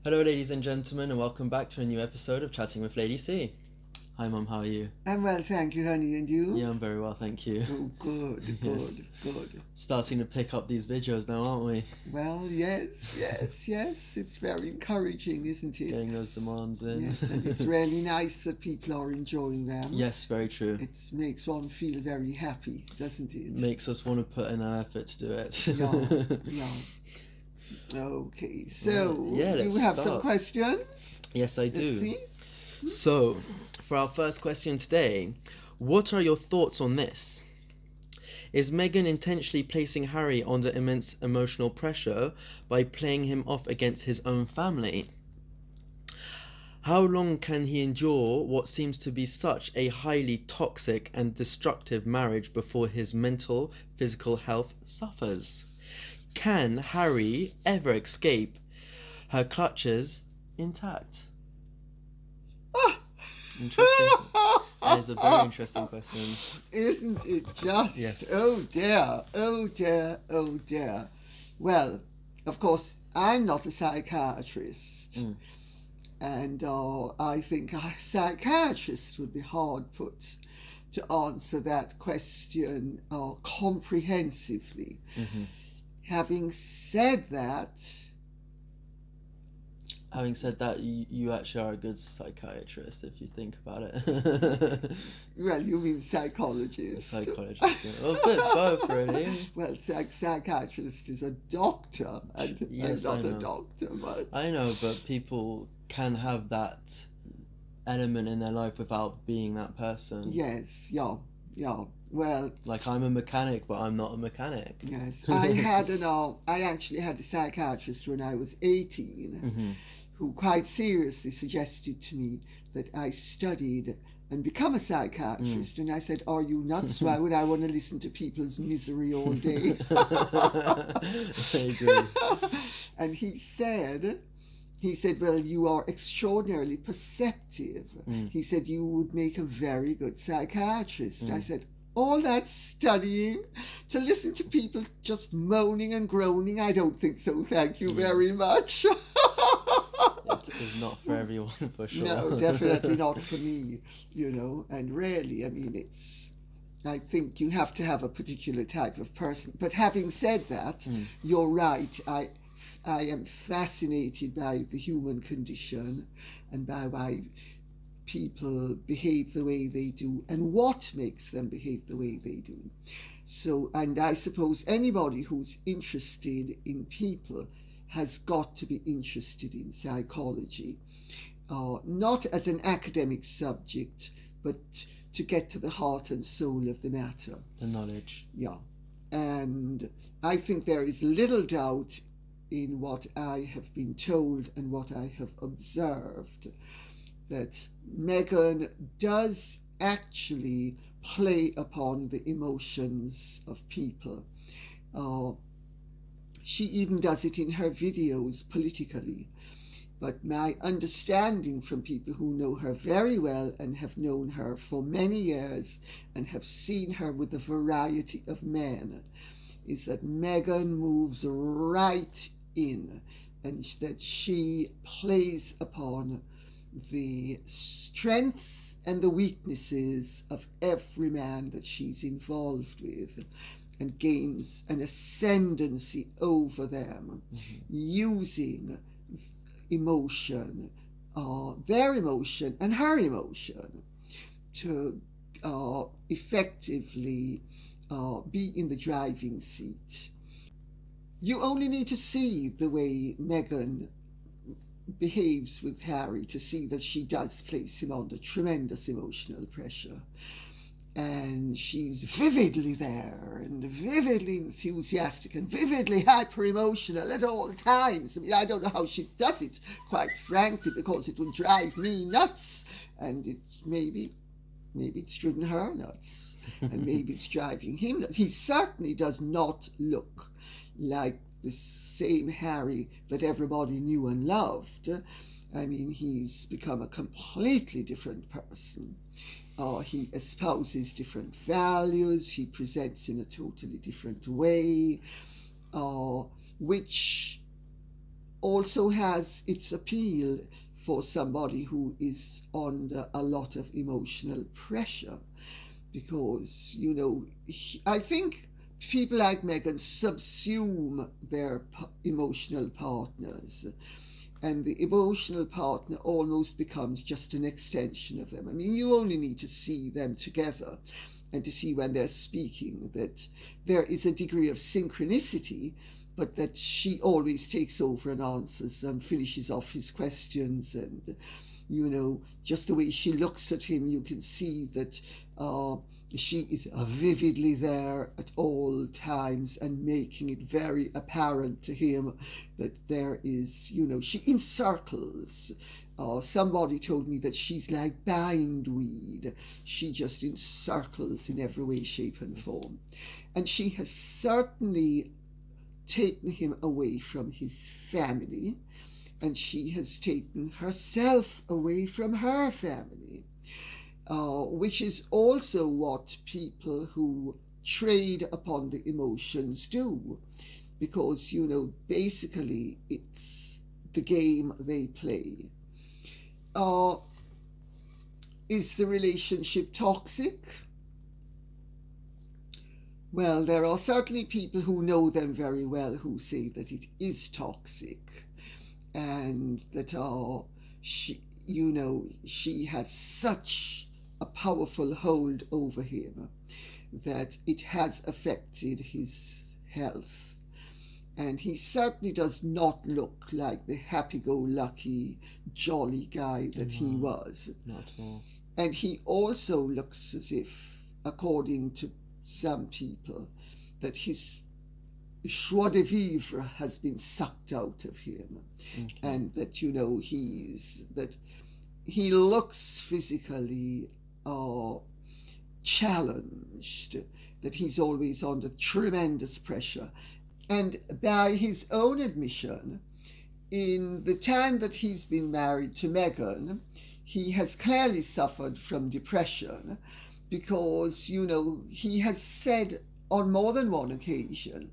Hello, ladies and gentlemen, and welcome back to a new episode of Chatting with Lady C. Hi, Mum, how are you? I'm well, thank you, honey, and you? Yeah, I'm very well, thank you. Oh, good, Yes. good. Starting to pick up these videos now, aren't we? Well, yes. It's very encouraging, isn't it? Getting those demands in. Yes, and it's really nice that people are enjoying them. Yes, very true. It makes one feel very happy, doesn't it? Makes us want to put in an effort to do it. Yeah. Okay, so yeah, you let's have some start. questions? Yes, I do. Let's see. So, for our first question today, what are your thoughts on this? Is Meghan intentionally placing Harry under immense emotional pressure by playing him off against his own family? How long can he endure what seems to be such a highly toxic and destructive marriage before his mental, physical health suffers? Can Harry ever escape her clutches intact? Interesting. That is a very interesting question. Isn't it just? Yes. Oh dear. Well, of course, I'm not a psychiatrist. And I think a psychiatrist would be hard put to answer that question comprehensively. Mm-hmm. Having said that, you actually are a good psychiatrist if you think about it. well, you mean psychologist. Psychologist, yeah. Well, both really. Well, psychiatrist is a doctor, and Yes, I'm not I a know. doctor, but I know, but people can have that element in their life without being that person. yes, yeah. Well, Like, I'm a mechanic, but I'm not a mechanic. yes, I actually had a psychiatrist when I was 18, Mm-hmm. who quite seriously suggested to me that I studied and become a psychiatrist. And I said, "Are you nuts? Why would I want to listen to people's misery all day?" I agree. And he said, well, you are extraordinarily perceptive. He said, you would make a very good psychiatrist. I said, all that studying to listen to people just moaning and groaning? I don't think so, thank you very much. It is not for everyone, for sure. No, definitely not for me, and really, I mean, I think you have to have a particular type of person. But having said that, you're right. I am fascinated by the human condition and by why people behave the way they do and what makes them behave the way they do. So, and I suppose anybody who's interested in people has got to be interested in psychology, not as an academic subject, but to get to the heart and soul of the matter. The knowledge. Yeah. And I think there is little doubt in what I have been told and what I have observed that Meghan does actually play upon the emotions of people. She even does it in her videos politically. But my understanding from people who know her very well and have known her for many years and have seen her with a variety of men is that Meghan moves right in and that she plays upon the strengths and the weaknesses of every man that she's involved with and gains an ascendancy over them, using emotion, their emotion and her emotion, to effectively be in the driving seat. You only need to see the way Meghan behaves with Harry to see that she does place him under tremendous emotional pressure. And she's vividly there and vividly enthusiastic and vividly hyper-emotional at all times. I mean, I don't know how she does it, quite frankly, because it would drive me nuts. And it's maybe it's driven her nuts. And maybe it's driving him nuts. He certainly does not look like the same Harry that everybody knew and loved. I mean, he's become a completely different person. He espouses different values, he presents in a totally different way, which also has its appeal for somebody who is under a lot of emotional pressure, because, I think people like Meghan subsume their emotional partners, and the emotional partner almost becomes just an extension of them. I mean, you only need to see them together and to see when they're speaking that there is a degree of synchronicity, but that she always takes over and answers and finishes off his questions. And, just the way she looks at him, you can see that she is vividly there at all times and making it very apparent to him that there is, she encircles. Somebody told me that she's like bindweed. She just encircles in every way, shape, and form. And she has certainly taken him away from his family, and she has taken herself away from her family, which is also what people who trade upon the emotions do, because, basically it's the game they play. Is the relationship toxic? Well, there are certainly people who know them very well who say that it is toxic, and that she has such a powerful hold over him that it has affected his health. And he certainly does not look like the happy-go-lucky, jolly guy that he was. Not at all. And he also looks as if, according to some people, that his joie de vivre has been sucked out of him. Okay. And that, that he looks physically challenged, that he's always under tremendous pressure. And by his own admission, in the time that he's been married to Meghan, he has clearly suffered from depression, because, he has said on more than one occasion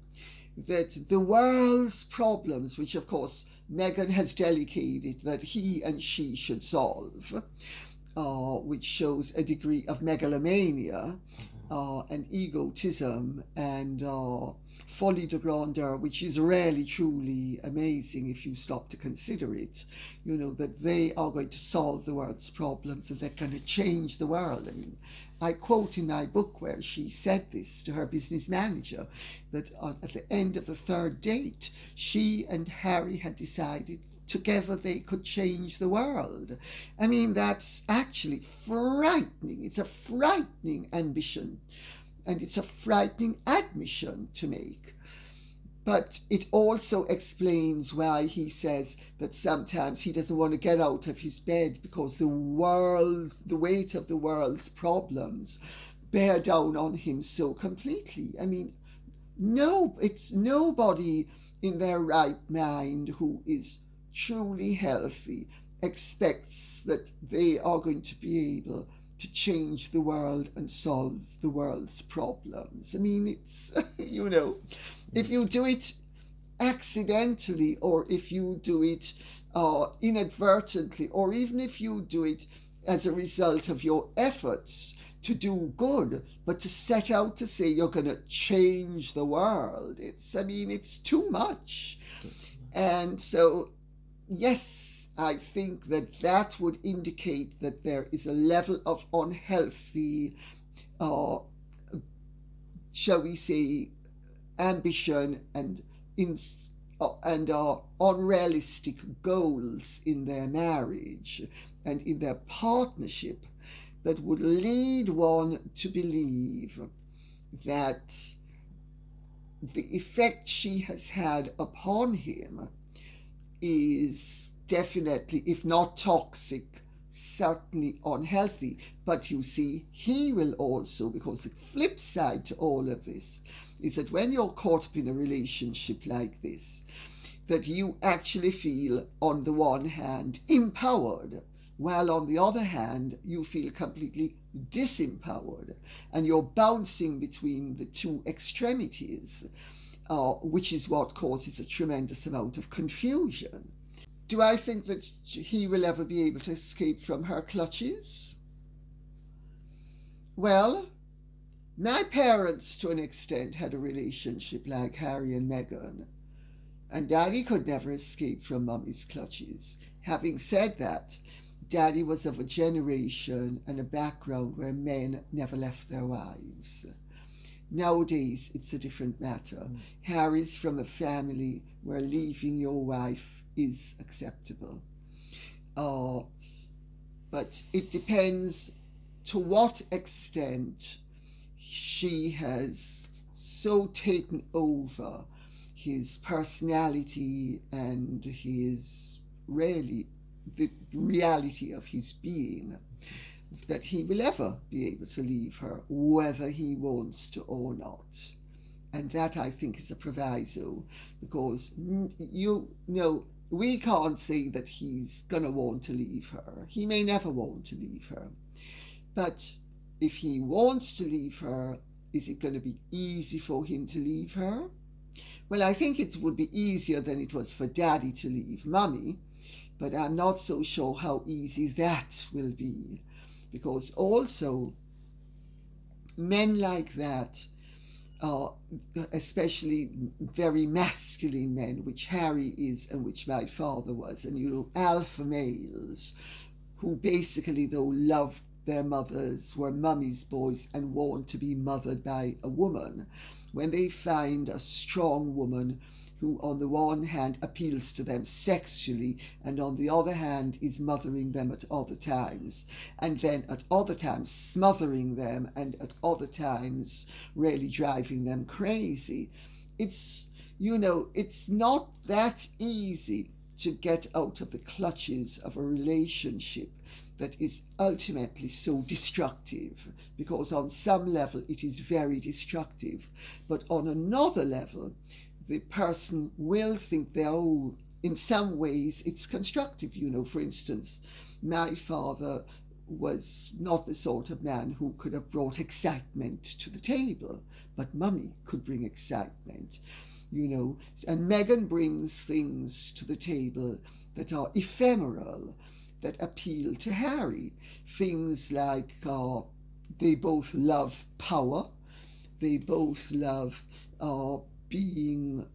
that the world's problems, which of course Meghan has delegated that he and she should solve, which shows a degree of megalomania and egotism and folie de grandeur, which is really truly amazing if you stop to consider it. That they are going to solve the world's problems and they're going to change the world. I mean, I quote in my book where she said this to her business manager, that at the end of the third date, she and Harry had decided together they could change the world. I mean, that's actually frightening. It's a frightening ambition, and it's a frightening admission to make. But it also explains why he says that sometimes he doesn't want to get out of his bed, because the weight of the world's problems bear down on him so completely. I mean, it's nobody in their right mind who is truly healthy expects that they are going to be able to change the world and solve the world's problems. I mean, it's, if you do it accidentally, or if you do it inadvertently, or even if you do it as a result of your efforts to do good, but to set out to say you're going to change the world, it's too much. And so, yes, I think that would indicate that there is a level of unhealthy, shall we say, ambition and unrealistic goals in their marriage and in their partnership, that would lead one to believe that the effect she has had upon him is definitely, if not toxic, certainly unhealthy. But you see, he will also, because the flip side to all of this is that when you're caught up in a relationship like this, that you actually feel, on the one hand, empowered, while on the other hand, you feel completely disempowered, and you're bouncing between the two extremities. which is what causes a tremendous amount of confusion. Do I think that he will ever be able to escape from her clutches? Well, my parents, to an extent, had a relationship like Harry and Meghan, and Daddy could never escape from Mummy's clutches. Having said that, Daddy was of a generation and a background where men never left their wives. Nowadays, it's a different matter. Harry's from a family where leaving your wife is acceptable. But it depends to what extent she has so taken over his personality and his really the reality of his being, that he will ever be able to leave her, whether he wants to or not. And that, I think, is a proviso, because we can't say that he's going to want to leave her. He may never want to leave her. But if he wants to leave her, is it going to be easy for him to leave her? Well, I think it would be easier than it was for Daddy to leave Mummy, but I'm not so sure how easy that will be, because also men like that, especially very masculine men, which Harry is and which my father was, and alpha males who basically, though, love their mothers, were mummy's boys and want to be mothered by a woman. When they find a strong woman who on the one hand appeals to them sexually and on the other hand is mothering them at other times, and then at other times smothering them, and at other times really driving them crazy, it's not that easy to get out of the clutches of a relationship that is ultimately so destructive, because on some level it is very destructive, but on another level the person will think in some ways it's constructive. For instance, my father was not the sort of man who could have brought excitement to the table, but Mummy could bring excitement. And Meghan brings things to the table that are ephemeral, that appeal to Harry. Things like they both love power, they both love being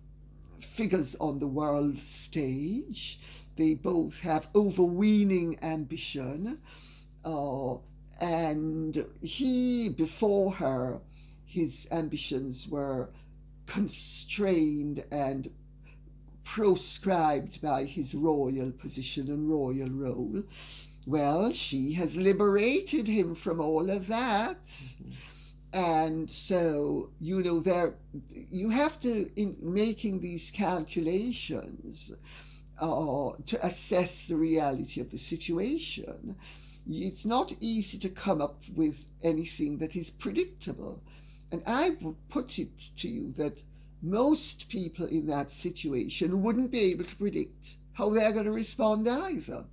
figures on the world stage, they both have overweening ambition, and before her, his ambitions were constrained and proscribed by his royal position and royal role. Well, she has liberated him from all of that. And so, you have to, in making these calculations, to assess the reality of the situation, it's not easy to come up with anything that is predictable. And I would put it to you that most people in that situation wouldn't be able to predict how they're going to respond either,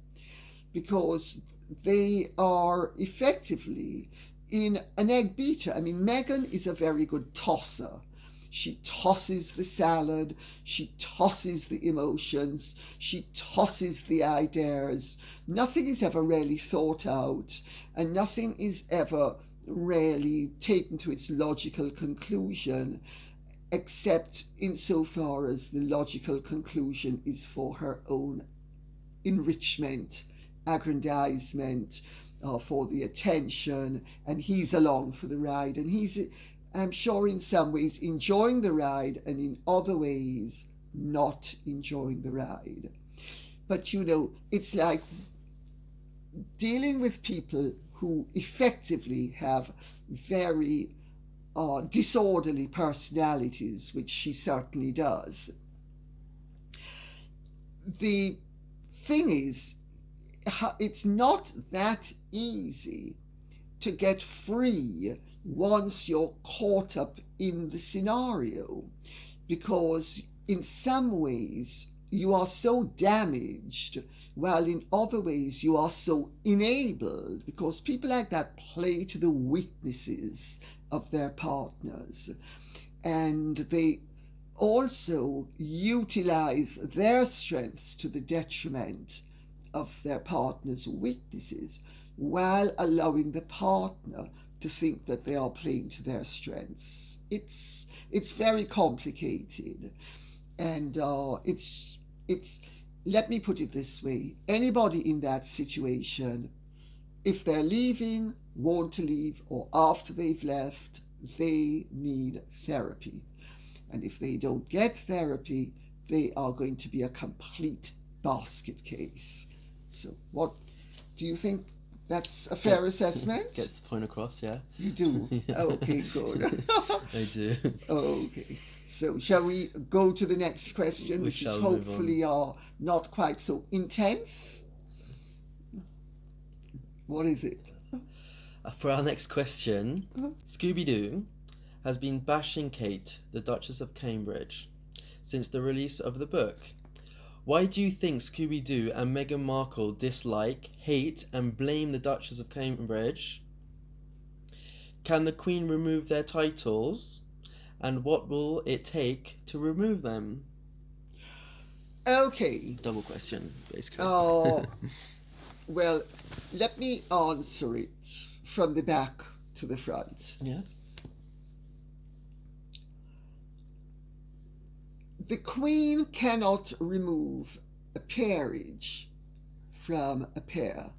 because they are effectively in an egg beater. I mean, Meghan is a very good tosser. She tosses the salad, she tosses the emotions, she tosses the ideas. Nothing is ever really thought out, and nothing is ever really taken to its logical conclusion, except insofar as the logical conclusion is for her own enrichment, aggrandizement, for the attention, and he's along for the ride, and he's, I'm sure, in some ways enjoying the ride, and in other ways not enjoying the ride. But it's like dealing with people who effectively have very disorderly personalities, which she certainly does. The thing is, it's not that easy to get free once you're caught up in the scenario, because in some ways you are so damaged, while in other ways you are so enabled, because people like that play to the weaknesses of their partners, and they also utilize their strengths to the detriment of their partner's weaknesses, while allowing the partner to think that they are playing to their strengths. It's very complicated, and it's let me put it this way: anybody in that situation, if they're leaving, want to leave, or after they've left, they need therapy. And if they don't get therapy, they are going to be a complete basket case. So, what do you think? That's a fair assessment? Gets the point across, yeah. You do? Yeah. Okay, good. I do. Okay. So, shall we go to the next question, We which is shall move hopefully not quite so intense? What is it? For our next question, Scooby-Doo has been bashing Kate, the Duchess of Cambridge, since the release of the book. Why do you think Scooby-Doo and Meghan Markle dislike, hate, and blame the Duchess of Cambridge? Can the Queen remove their titles? And what will it take to remove them? Okay. Double question, basically. Well, let me answer it from the back to the front. Yeah. The Queen cannot remove a peerage from a pair.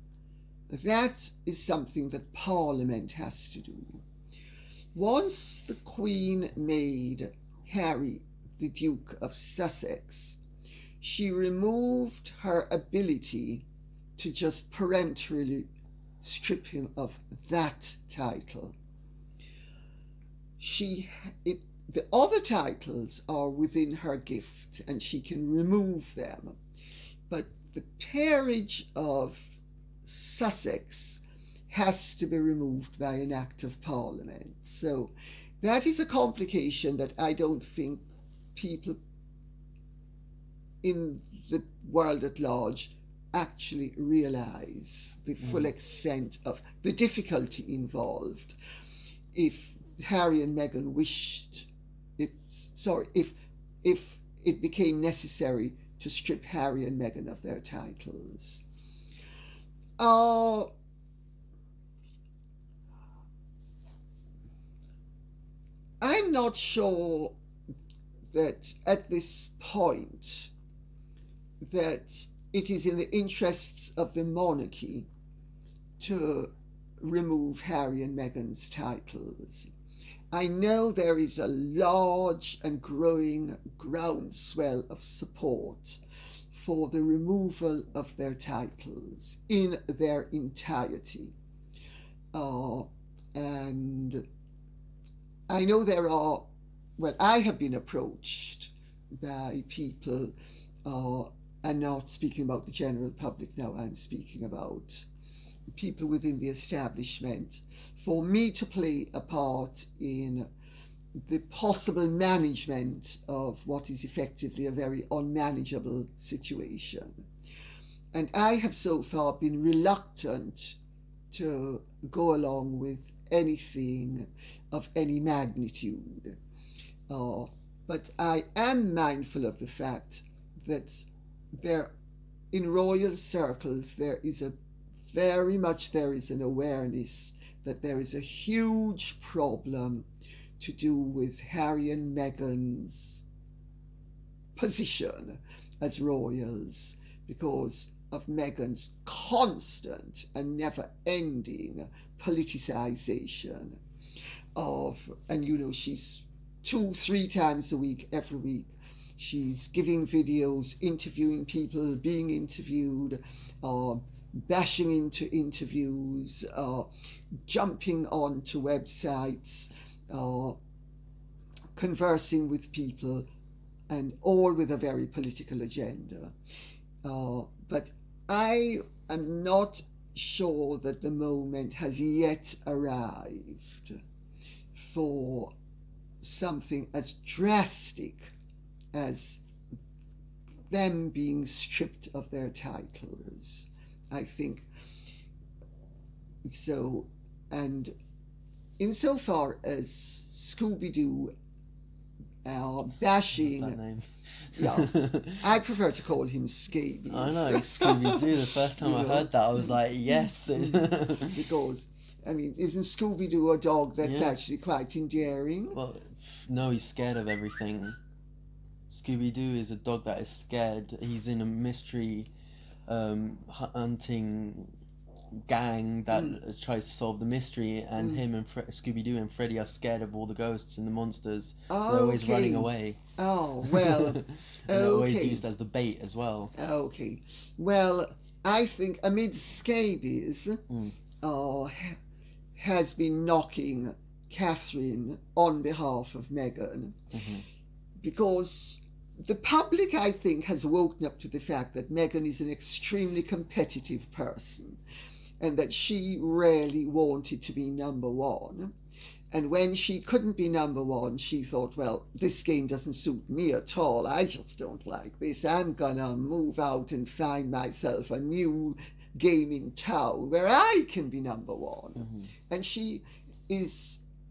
That is something that Parliament has to do. Once the Queen made Harry the Duke of Sussex, she removed her ability to just peremptorily strip him of that title. The other titles are within her gift, and she can remove them. But the peerage of Sussex has to be removed by an act of Parliament. So that is a complication that I don't think people in the world at large actually realise the full extent of the difficulty involved if Harry and Meghan wished, if it became necessary to strip Harry and Meghan of their titles. I'm not sure that at this point that it is in the interests of the monarchy to remove Harry and Meghan's titles. I know there is a large and growing groundswell of support for the removal of their titles in their entirety. And I know I have been approached by people, and not speaking about the general public now, I'm speaking about people within the establishment, for me to play a part in the possible management of what is effectively a very unmanageable situation. And I have so far been reluctant to go along with anything of any magnitude. But I am mindful of the fact that in royal circles there is an awareness that there is a huge problem to do with Harry and Meghan's position as royals because of Meghan's constant and never-ending politicization she's 2-3 times a week, every week. She's giving videos, interviewing people, being interviewed, bashing into interviews, jumping onto websites, conversing with people, and all with a very political agenda. But I am not sure that the moment has yet arrived for something as drastic as them being stripped of their titles. I think so. And insofar as Scooby-Doo That bashing. name. Yeah, I prefer to call him Scabies. I know, Scooby-Doo. The first time I heard that, I was like, yes. Because, I mean, isn't Scooby-Doo a dog that's Yes. actually quite endearing? Well, no, he's scared of everything. Scooby-Doo is a dog that is scared. He's in a mystery hunting gang that tries to solve the mystery, and him and Scooby-Doo and Freddy are scared of all the ghosts and the monsters, so they're always running away. Oh, well, And they're always used as the bait as well. Okay. Well, I think amid Scabies has been knocking Catherine on behalf of Meghan, because the public, I think, has woken up to the fact that Meghan is an extremely competitive person and that she really wanted to be number one. And when she couldn't be number one, she thought, well, this game doesn't suit me at all. I just don't like this. I'm gonna move out and find myself a new game in town where I can be number one. And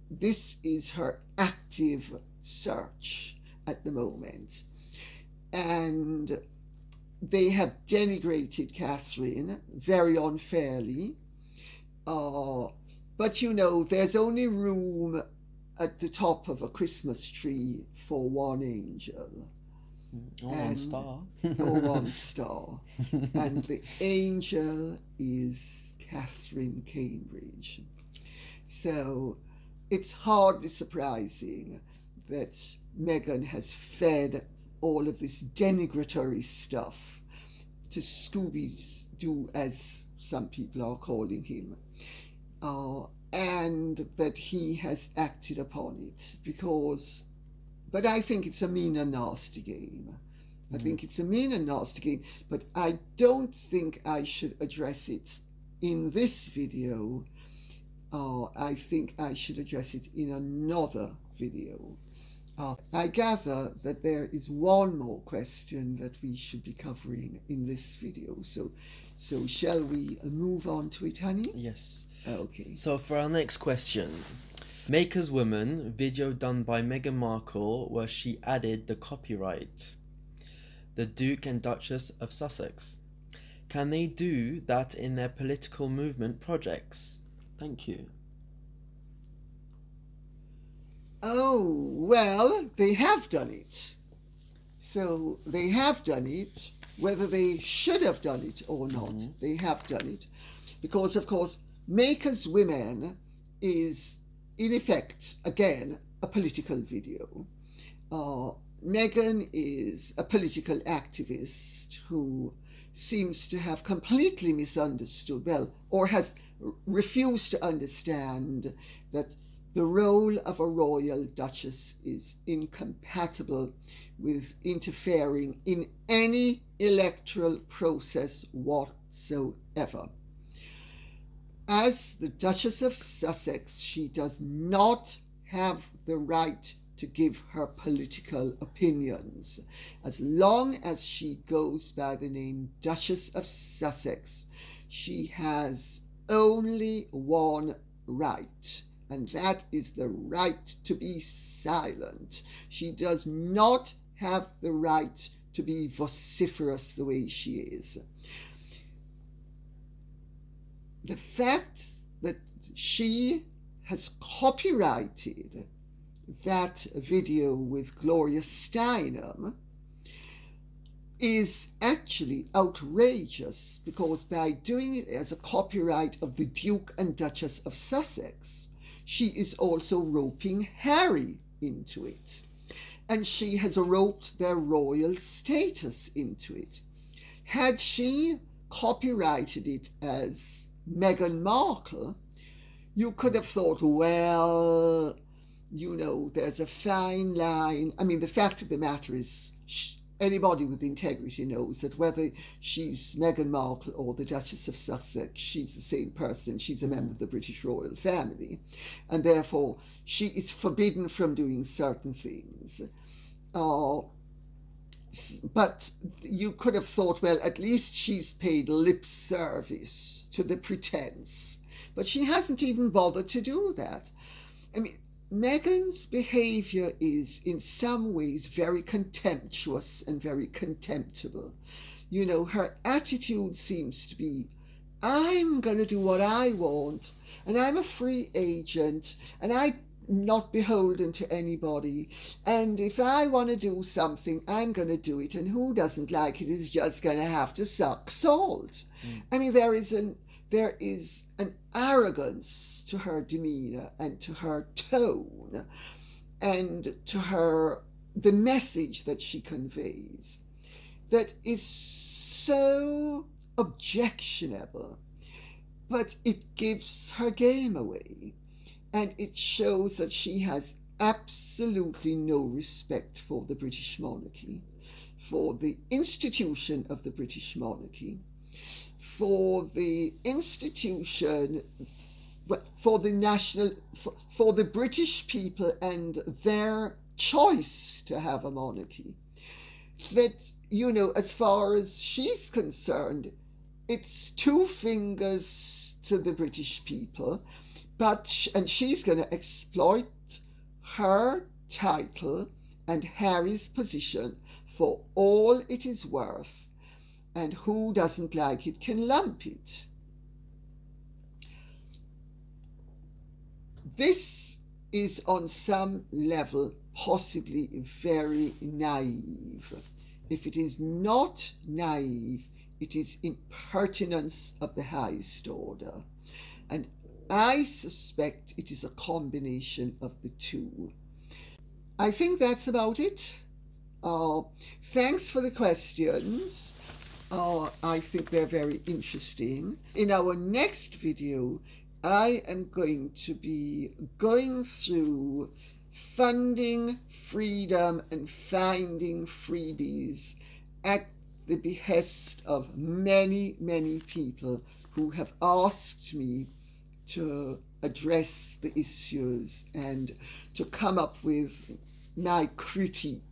this is her active search at the moment. And they have denigrated Catherine very unfairly. But you know, there's only room at the top of a Christmas tree for one angel. Or one star. Or one star. And the angel is Catherine Cambridge. So it's hardly surprising that Meghan has fed all of this denigratory stuff to Scooby-Doo, as some people are calling him, and that he has acted upon it but I think it's a mean and nasty game. I think it's a mean and nasty game, but I don't think I should address it in this video. I think I should address it in another video. I gather that there is one more question that we should be covering in this video. So shall we move on to it, honey? Yes. Okay. So for our next question, Maker's Woman, video done by Meghan Markle, where she added the copyright, the Duke and Duchess of Sussex. Can they do that in their political movement projects? Thank you. Oh, well, they have done it. So they have done it, whether they should have done it or not. They have done it. Because, of course, Maker's Women is, in effect, again, a political video. Meghan is a political activist who seems to have completely misunderstood, well, or has refused to understand that the role of a royal duchess is incompatible with interfering in any electoral process whatsoever. As the Duchess of Sussex, she does not have the right to give her political opinions. As long as she goes by the name Duchess of Sussex, she has only one right, and that is the right to be silent. She does not have the right to be vociferous the way she is. The fact that she has copyrighted that video with Gloria Steinem is actually outrageous, because by doing it as a copyright of the Duke and Duchess of Sussex, she is also roping Harry into it. And she has roped their royal status into it. Had she copyrighted it as Meghan Markle, you could have thought, well, you know, there's a fine line. I mean, the fact of the matter is, anybody with integrity knows that whether she's Meghan Markle or the Duchess of Sussex, she's the same person. She's a member of the British royal family, and therefore she is forbidden from doing certain things. But you could have thought, well, at least she's paid lip service to the pretense. But she hasn't even bothered to do that. I mean, Meghan's behaviour is in some ways very contemptuous and very contemptible. You know, her attitude seems to be, I'm going to do what I want, and I'm a free agent, and I'm not beholden to anybody. And if I want to do something, I'm going to do it, and who doesn't like it is just going to have to suck salt. I mean, there is an arrogance to her demeanour and to her tone and to the message that she conveys that is so objectionable, but it gives her game away, and it shows that she has absolutely no respect for the British monarchy, for the institution of the British monarchy, for the institution, for the British people and their choice to have a monarchy. That, you know, as far as she's concerned, it's two fingers to the British people, and she's going to exploit her title and Harry's position for all it is worth, and who doesn't like it can lump it. This is on some level possibly very naive. If it is not naive, it is impertinence of the highest order. And I suspect it is a combination of the two. I think that's about it. Thanks for the questions. I think they're very interesting. In our next video, I am going to be going through funding freedom and finding freebies at the behest of many, many people who have asked me to address the issues and to come up with my critique.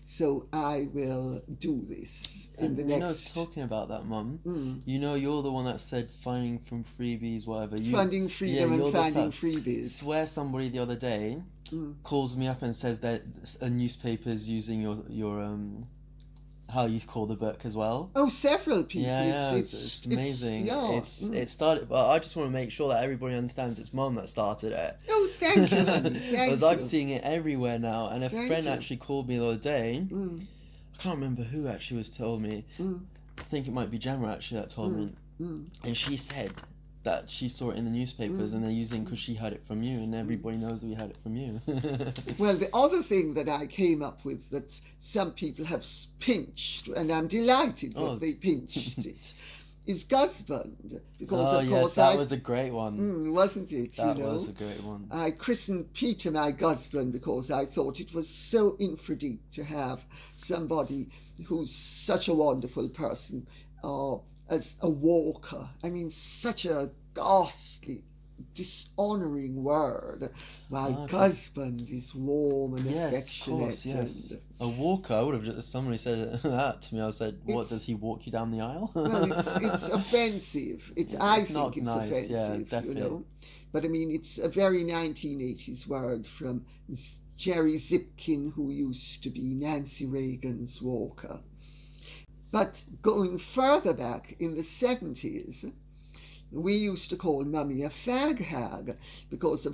So I will do this in the next. Talking about that, Mum, you know, you're the one that said finding from freebies, whatever. Funding freedom and finding freebies. Swear somebody the other day calls me up and says that a newspaper's using your how you call the book as well. Oh, several people. Yeah, it's amazing. It started, but I just want to make sure that everybody understands it's Mum that started it. Oh, thank you, honey. Because I'm seeing it everywhere now, and a friend actually called me the other day. I can't remember who actually was told me. I think it might be Gemma actually that told me, and she said that she saw it in the newspapers and they're using, because she heard it from you, and everybody knows that we heard it from you. Well, the other thing that I came up with that some people have pinched, and I'm delighted that they pinched it, is husband. Because of course that was a great one. Wasn't it? That was a great one. I christened Peter my husband because I thought it was so infra-deep to have somebody who's such a wonderful person as a walker. I mean, such a ghastly, dishonouring word. My husband is warm and affectionate. Of course, yes. A walker, I would have just, somebody said that to me, I said, what, does he walk you down the aisle? Well, it's offensive. I think it's nice. offensive, definitely. you know. But I mean, it's a very 1980s word from Jerry Zipkin, who used to be Nancy Reagan's walker. But going further back in the 70s, we used to call Mummy a fag hag because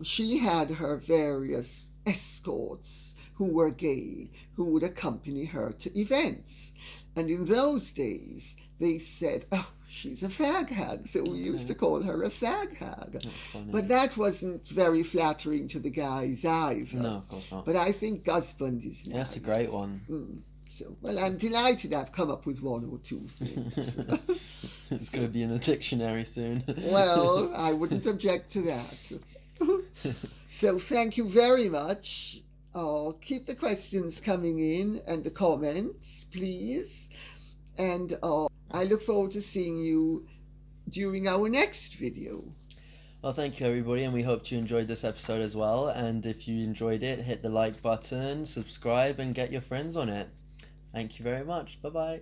she had her various escorts who were gay, who would accompany her to events. And in those days, they said, oh, she's a fag hag, so we used to call her a fag hag. But that wasn't very flattering to the guys either. No, of course not. But I think husband is nice. That's a great one. So, well, I'm delighted I've come up with one or two things. It's going to be in the dictionary soon. Well, I wouldn't object to that. So thank you very much. Keep the questions coming in and the comments, please. And I look forward to seeing you during our next video. Well, thank you, everybody, and we hope you enjoyed this episode as well. And if you enjoyed it, hit the like button, subscribe, and get your friends on it. Thank you very much. Bye-bye.